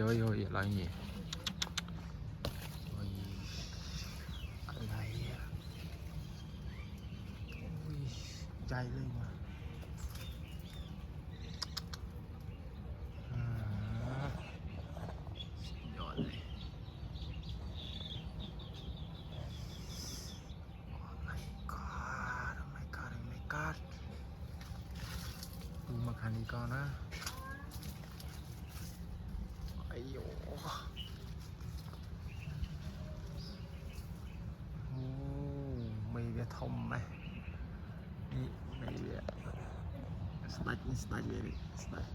Ôi ôiอะไรนี่โอ้ยอะไรอ่ะโอ้ยใหญ่เลยว่ะอืมสุดยอดเลย Oh my god oh my god oh my god ดูมาคันนี้ก่อนนะไอ้โหโอ้ไม่เวียทอมไหมนี่ไม่เวียสไตล์นี่สไตล์เลยสไตล์